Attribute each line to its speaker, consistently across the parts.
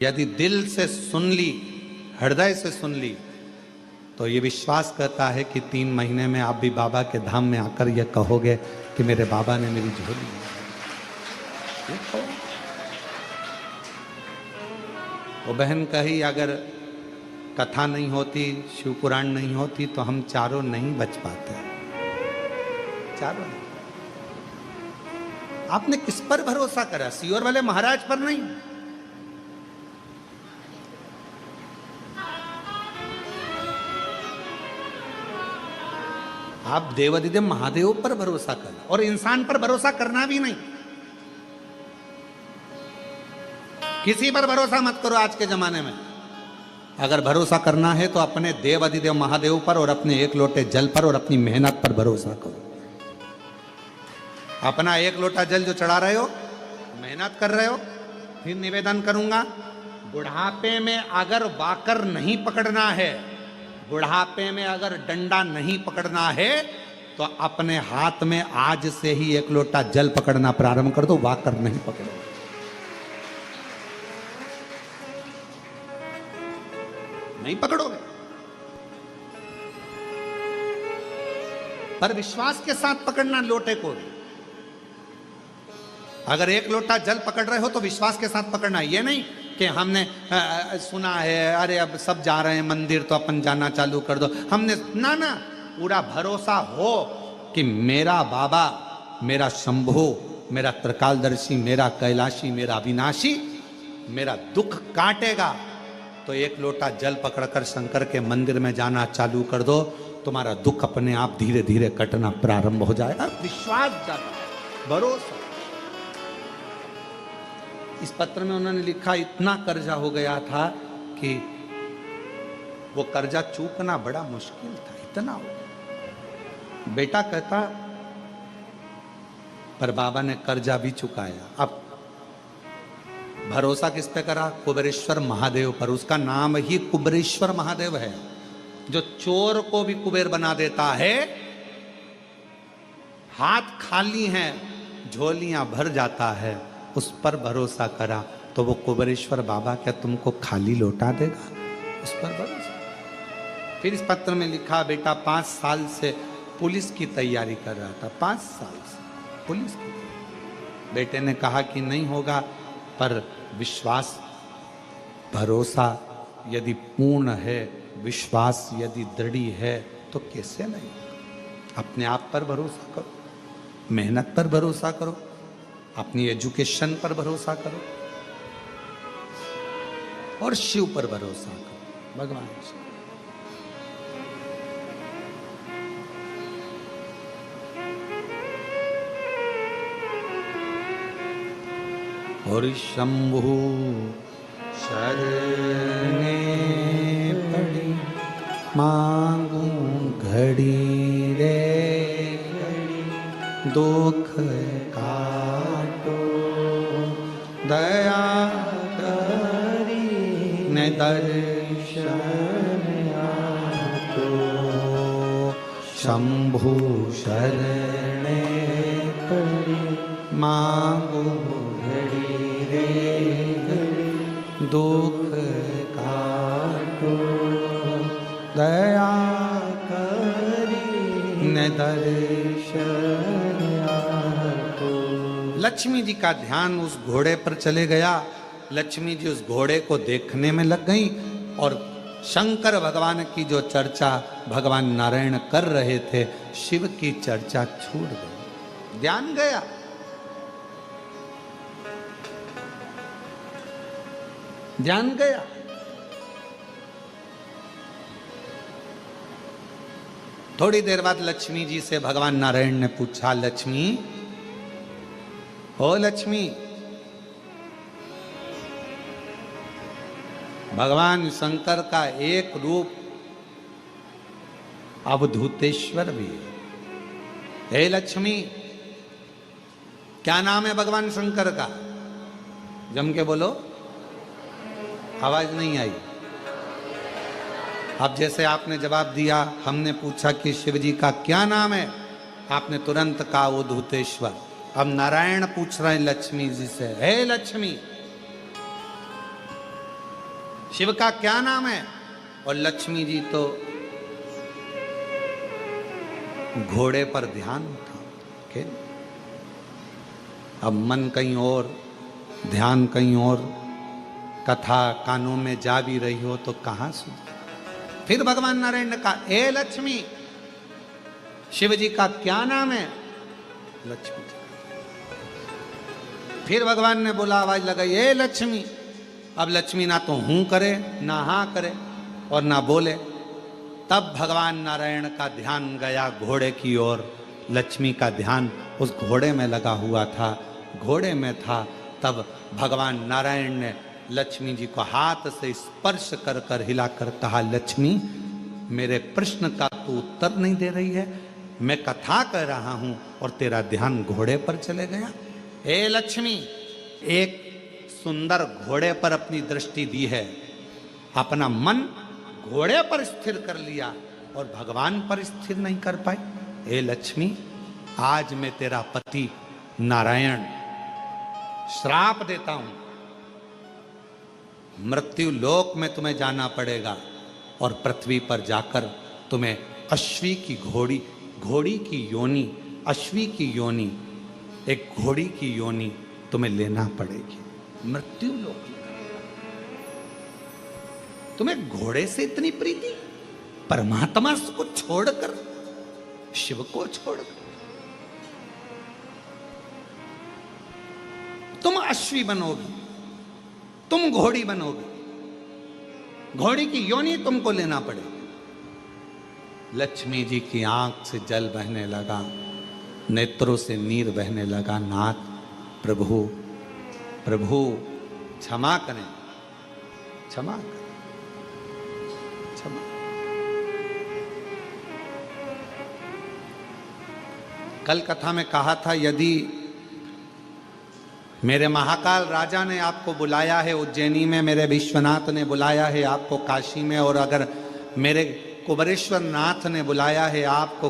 Speaker 1: यदि दिल से सुन ली, हृदय से सुन ली, तो ये विश्वास करता है कि 3 महीने में आप भी बाबा के धाम में आकर ये कहोगे कि मेरे बाबा ने मेरी झोली ली। वो बहन कही अगर कथा नहीं होती, शिव पुराण नहीं होती तो हम चारों नहीं बच पाते। चारों नहीं। आपने किस पर भरोसा करा? सीहोर वाले महाराज पर नहीं। आप देवाधिदेव महादेव पर भरोसा करो, और इंसान पर भरोसा करना भी नहीं। किसी पर भरोसा मत करो आज के जमाने में। अगर भरोसा करना है तो अपने देवाधिदेव महादेव पर और अपने एक लोटे जल पर और अपनी मेहनत पर भरोसा करो। अपना एक लोटा जल जो चढ़ा रहे हो, मेहनत कर रहे हो, फिर निवेदन करूंगा, बुढ़ापे में अगर वाकर नहीं पकड़ना है, बुढ़ापे में अगर डंडा नहीं पकड़ना है, तो अपने हाथ में आज से ही एक लोटा जल पकड़ना प्रारंभ कर दो। वाकर नहीं पकड़ो। नहीं पकड़ोगे, पर विश्वास के साथ पकड़ना लोटे को। अगर एक लोटा जल पकड़ रहे हो तो विश्वास के साथ पकड़ना। ये नहीं कि हमने सुना है, अरे अब सब जा रहे हैं मंदिर तो अपन जाना चालू कर दो। हमने ना ना, पूरा भरोसा हो कि मेरा बाबा, मेरा शंभु, मेरा त्रिकालदर्शी, मेरा कैलाशी, मेरा अविनाशी मेरा दुख काटेगा। तो एक लोटा जल पकड़कर शंकर के मंदिर में जाना चालू कर दो, तुम्हारा दुख अपने आप धीरे धीरे कटना प्रारंभ हो जाएगा। विश्वास जाता है, भरोसा। इस पत्र में उन्होंने लिखा, इतना कर्जा हो गया था कि वो कर्जा चूकना बड़ा मुश्किल था, इतना हो गया। बेटा कहता, पर बाबा ने कर्जा भी चुकाया। अब भरोसा किस पे करा? कुबेरेश्वर महादेव पर। उसका नाम ही कुबेरेश्वर महादेव है, जो चोर को भी कुबेर बना देता है। हाथ खाली हैं, झोलियां भर जाता है, उस पर भरोसा करा तो वो कुबेरेश्वर बाबा क्या तुमको खाली लौटा देगा? उस पर भरोसा। फिर इस पत्र में लिखा, बेटा 5 साल से पुलिस की तैयारी कर रहा था, 5 साल से पुलिस की। बेटे ने कहा कि नहीं होगा, पर विश्वास, भरोसा यदि पूर्ण है, विश्वास यदि दृढ़ है, तो कैसे नहीं? अपने आप पर भरोसा करो, मेहनत पर भरोसा करो, अपनी एजुकेशन पर भरोसा करो, और शिव पर भरोसा करो, भगवान शिव। और शंभु शरणे पड़ी, मांगू घड़ी रे घड़ी, दुख काटो दया करी ने दर्शन आतो। शंभु शरणे पड़ी, मांगू घड़ी रे घड़ी, दुख काटो दया करी ने दर्शन आतो। लक्ष्मी जी का ध्यान उस घोड़े पर चले गया। लक्ष्मी जी उस घोड़े को देखने में लग गई, और शंकर भगवान की जो चर्चा भगवान नारायण कर रहे थे, शिव की चर्चा छूट गई, ध्यान गया। ध्यान गया। थोड़ी देर बाद लक्ष्मी जी से भगवान नारायण ने पूछा, लक्ष्मी, ओ लक्ष्मी, भगवान शंकर का एक रूप अवधूतेश्वर भी है। हे लक्ष्मी, क्या नाम है भगवान शंकर का? जम के बोलो। आवाज नहीं आई। अब जैसे आपने जवाब दिया, हमने पूछा कि शिव जी का क्या नाम है, आपने तुरंत कहा अवधूतेश्वर। अब नारायण पूछ रहे हैं लक्ष्मी जी से, हे लक्ष्मी, शिव का क्या नाम है? और लक्ष्मी जी तो घोड़े पर ध्यान था। अब मन कहीं और, ध्यान कहीं और, कथा कानों में जा भी रही हो तो कहां सुन। फिर भगवान नारायण ने कहा, ए लक्ष्मी, शिव जी का क्या नाम है? लक्ष्मी जी। फिर भगवान ने बोला, आवाज लगाई, ए लक्ष्मी। अब लक्ष्मी ना तो हूं करे, ना हां करे और ना बोले। तब भगवान नारायण का ध्यान गया घोड़े की ओर। लक्ष्मी का ध्यान उस घोड़े में लगा हुआ था, घोड़े में था। तब भगवान नारायण ने लक्ष्मी जी को हाथ से स्पर्श कर कर हिलाकर कहा, लक्ष्मी, मेरे प्रश्न का तू उत्तर नहीं दे रही है। मैं कथा कर रहा हूं और तेरा ध्यान घोड़े पर चले गया। ए लक्ष्मी, एक सुंदर घोड़े पर अपनी दृष्टि दी है, अपना मन घोड़े पर स्थिर कर लिया और भगवान पर स्थिर नहीं कर पाई। ए लक्ष्मी, आज मैं तेरा पति नारायण श्राप देता हूं, मृत्यु लोक में तुम्हें जाना पड़ेगा और पृथ्वी पर जाकर तुम्हें अश्वी की घोड़ी की योनि, अश्वी की योनि, एक घोड़ी की योनि तुम्हें लेना पड़ेगी। मृत्यु लोक। तुम्हें घोड़े से इतनी प्रीति, परमात्मा को छोड़कर, शिव को छोड़कर तुम अश्वी बनोगी, तुम घोड़ी बनोगी, घोड़ी की योनि तुमको लेना पड़ेगा। लक्ष्मी जी की आंख से जल बहने लगा, नेत्रों से नीर बहने लगा। नाथ, प्रभु प्रभु क्षमा करें, क्षमा करें, क्षमा। कल कथा में कहा था, यदि मेरे महाकाल राजा ने आपको बुलाया है उज्जैनी में, मेरे विश्वनाथ ने बुलाया है आपको काशी में, और अगर मेरे कुबेरेश्वर नाथ ने बुलाया है आपको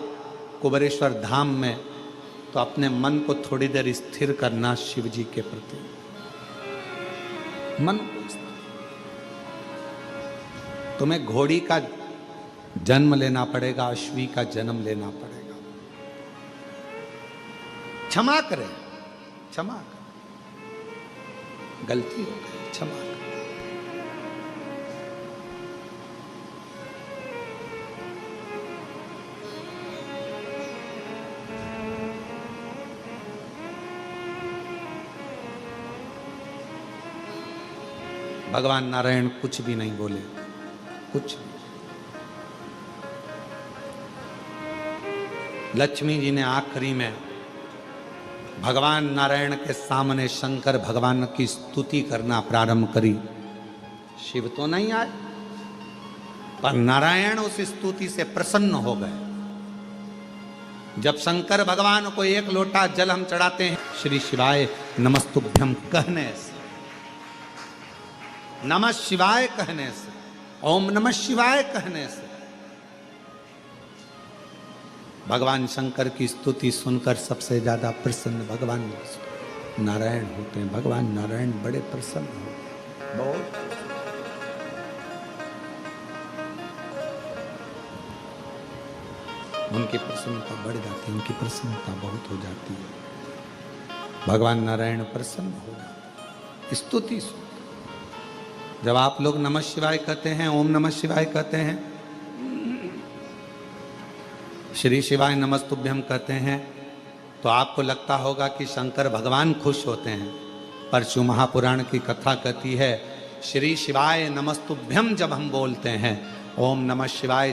Speaker 1: कुबेरेश्वर धाम में, तो अपने मन को थोड़ी देर स्थिर करना शिव जी के प्रति। मन को तुम्हें घोड़ी का जन्म लेना पड़ेगा, अश्वी का जन्म लेना पड़ेगा। क्षमा करें, क्षमा करें, गलती हो गई, क्षमा करें। भगवान नारायण कुछ भी नहीं बोले, कुछ भी। लक्ष्मी जी ने आखिरी में भगवान नारायण के सामने शंकर भगवान की स्तुति करना प्रारंभ करी। शिव तो नहीं आए, पर नारायण उस स्तुति से प्रसन्न हो गए। जब शंकर भगवान को एक लोटा जल हम चढ़ाते हैं, श्री शिवाय नमस्तुभ्यम कहने से, नमः शिवाय कहने से, ओम नमः शिवाय कहने से, भगवान शंकर की स्तुति सुनकर सबसे ज्यादा प्रसन्न भगवान नारायण होते हैं। भगवान नारायण बड़े प्रसन्न होते हैं, बहुत। उनकी प्रसन्नता बढ़ जाती है, उनकी प्रसन्नता बहुत हो जाती है। भगवान नारायण प्रसन्न हो जाते, स्तुति सुन। जब आप लोग नमः शिवाय कहते हैं, ओम नमः शिवाय कहते हैं, श्री शिवाय नमस्तुभ्यम कहते हैं, तो आपको लगता होगा कि शंकर भगवान खुश होते हैं। पर शिव महापुराण की कथा कहती है, श्री शिवाय नमस्तुभ्यम जब हम बोलते हैं, ओम नमः शिवाय